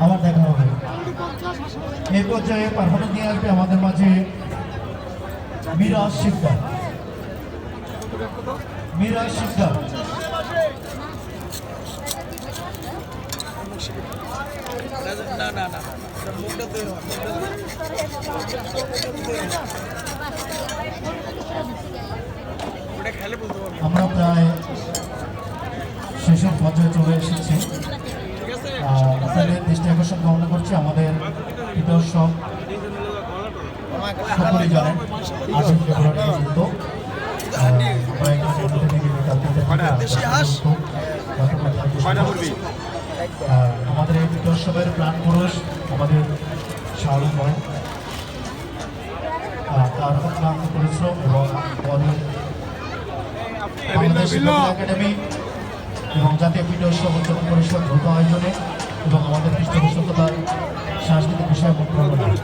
আবার দেখা হবে। এই পর্যায়ে পারফরমেন্স নিয়ে আসবে আমাদের মাঝে মিরাজ শিকদার। মিরাজ শিকদার আমরা প্রায় শেষের পর্যায়ে চলে এসেছি। আপনাদের দৃষ্টি আকর্ষণ কামনা করছি। আমাদের দর্শক সকলেই জানেন 8 ফেব্রুয়ারি কিন্তু আমাদের এই বিদ্যাসবের প্রাণ পুরুষ আমাদের শাহরুখ ভাই, তার অক্লান্ত পরিশ্রম এবং বাংলাদেশ একাডেমি এবং জাতীয় বিদ্যাসব উদযাপন পরিষদ দ্রুত আয়োজনে এবং আমাদের পৃষ্ঠপোষকতার সাংস্কৃতিক বিষয় মন্ত্রণালয়